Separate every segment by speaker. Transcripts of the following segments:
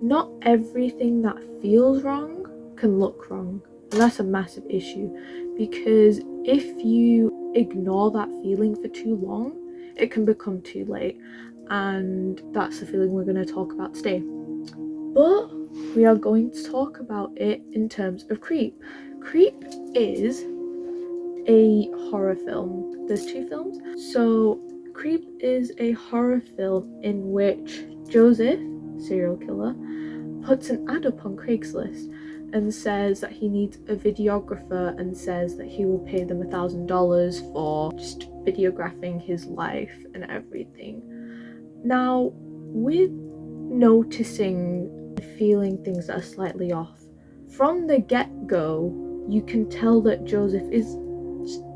Speaker 1: not everything that feels wrong can look wrong. And that's a massive issue, because if you ignore that feeling for too long, it can become too late. And that's the feeling we're going to talk about today. But we are going to talk about it in terms of Creep. Creep is a horror film. There's two films. So Creep is a horror film in which Josef, serial killer, puts an ad up on Craigslist and says that he needs a videographer, and says that he will pay them $1,000 for just videographing his life and everything. Now, with noticing and feeling things that are slightly off, from the get-go, you can tell that Josef is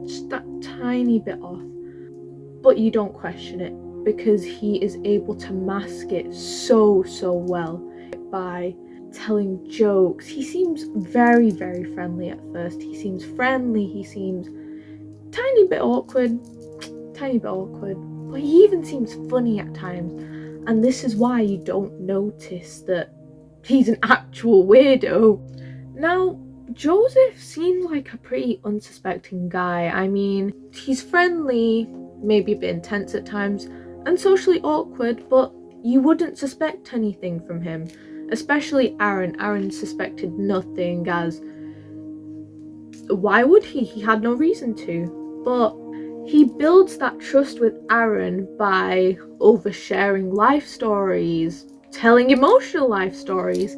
Speaker 1: just that tiny bit off, but you don't question it because he is able to mask it so well by telling jokes. He seems very friendly at first. He seems friendly, he seems tiny bit awkward, but he even seems funny at times. And this is why you don't notice that he's an actual weirdo. Now, Josef seems like a pretty unsuspecting guy. I mean, he's friendly, maybe a bit intense at times, and socially awkward, but you wouldn't suspect anything from him. Especially Aaron. Aaron suspected nothing, as why would he? He had no reason to. But he builds that trust with Aaron by oversharing life stories, telling emotional life stories,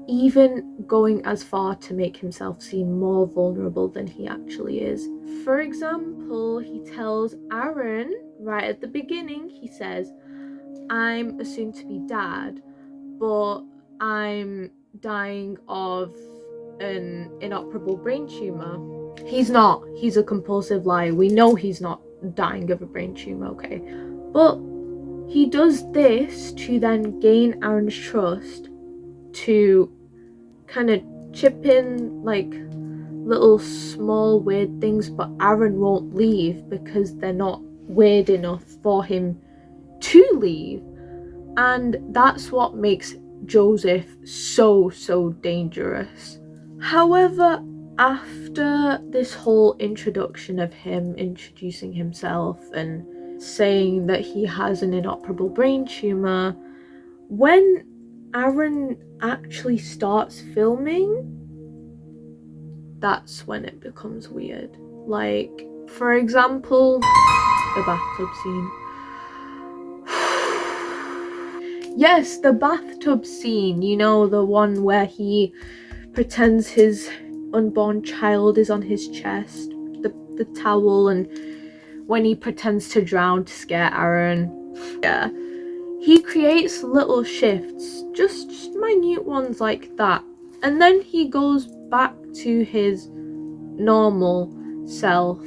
Speaker 1: even going as far to make himself seem more vulnerable than he actually is. For example, he tells Aaron right at the beginning, he says, "I'm a soon-to-be dad, but I'm dying of an inoperable brain tumor." He's not. He's a compulsive liar. We know he's not dying of a brain tumor, okay? But he does this to then gain Aaron's trust, to kind of chip in like little small weird things, but Aaron won't leave because they're not weird enough for him to leave. And that's what makes Josef so dangerous. However, after this whole introduction of him introducing himself and saying that he has an inoperable brain tumor, when Aaron actually starts filming, that's when it becomes weird. Like, for example, the bathtub scene. Yes, the bathtub scene, you know, the one where he pretends his unborn child is on his chest, the towel, and when he pretends to drown to scare Aaron. Yeah, he creates little shifts, just minute ones like that, and then he goes back to his normal self.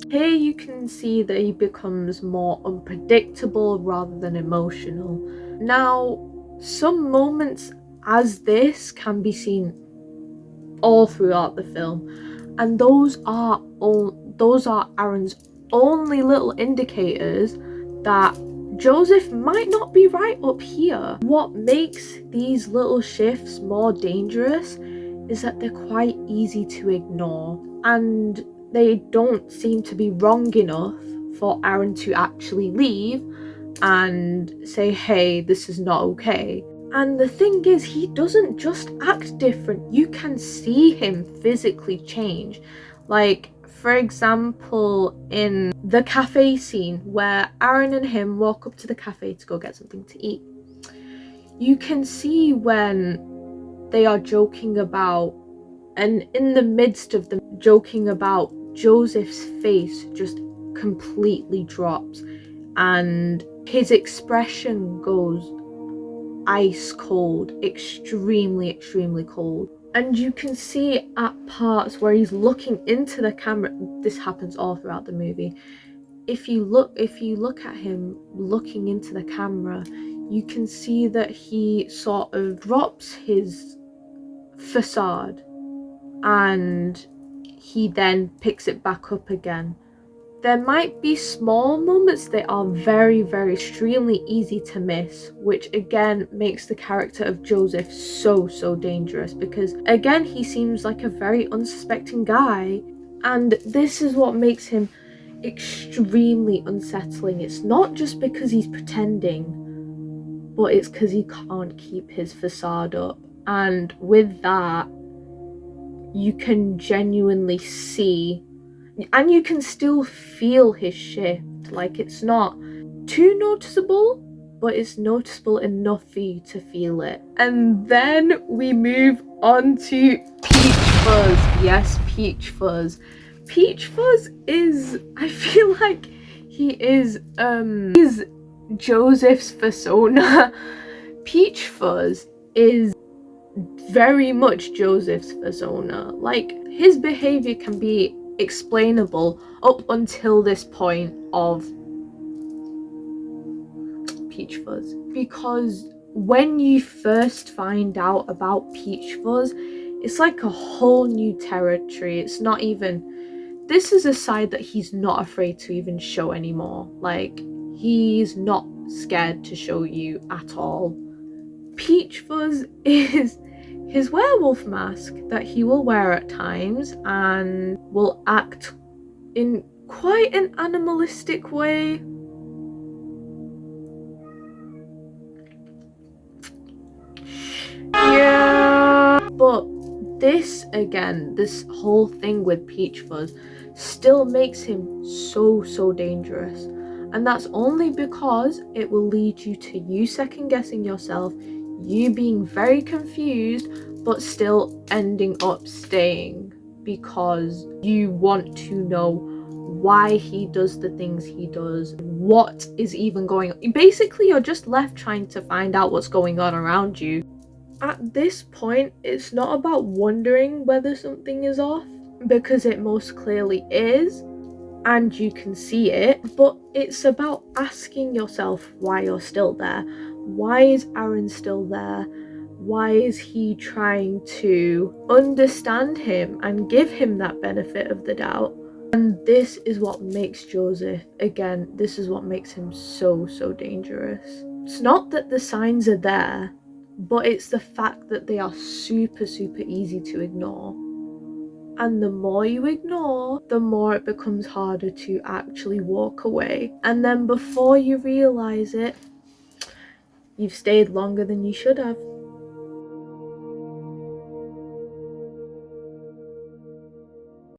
Speaker 1: Here you can see that he becomes more unpredictable rather than emotional. Now, some moments as this can be seen all throughout the film, and those are Aaron's only little indicators that Josef might not be right up here. What makes these little shifts more dangerous is that they're quite easy to ignore, and they don't seem to be wrong enough for Aaron to actually leave and say, hey, this is not okay. And the thing is, he doesn't just act different. You can see him physically change. Like, for example, in the cafe scene where Aaron and him walk up to the cafe to go get something to eat, you can see when they are joking about, and in the midst of them joking about, Josef's face just completely drops and his expression goes ice cold, extremely cold. And you can see at parts where he's looking into the camera. This happens all throughout the movie. If you look at him looking into the camera, you can see that he sort of drops his facade and he then picks it back up again. There might be small moments that are very, very extremely easy to miss, which again makes the character of Josef so dangerous, because again he seems like a very unsuspecting guy, and this is what makes him extremely unsettling. It's not just because he's pretending, but it's because he can't keep his facade up. And with that, you can genuinely see, and you can still feel his shift. Like, it's not too noticeable, but it's noticeable enough for you to feel it. And then we move on to Peach Fuzz. Yes, Peach Fuzz. Peach Fuzz is, I feel like he's Josef's persona. Peach Fuzz is very much Josef's persona. Like, his behavior can be explainable up until this point of Peach Fuzz, because when you first find out about Peach Fuzz, it's like a whole new territory. It's not even, this is a side that he's not afraid to even show anymore. Like, he's not scared to show you at all. Peach Fuzz is his werewolf mask that he will wear at times and will act in quite an animalistic way. Yeah, but this again, this whole thing with Peach Fuzz still makes him so dangerous, and that's only because it will lead you to you second guessing yourself, you being very confused, but still ending up staying because you want to know why he does the things he does, what is even going on. Basically, you're just left trying to find out what's going on around you. At this point, it's not about wondering whether something is off, because it most clearly is, and you can see it, but it's about asking yourself why you're still there. Why is Aaron still there? Why is he trying to understand him and give him that benefit of the doubt? And this is what makes Josef, again, this is what makes him so dangerous. It's not that the signs are there, but it's the fact that they are super easy to ignore. And the more you ignore, the more it becomes harder to actually walk away. And then before you realize it, you've stayed longer than you should have.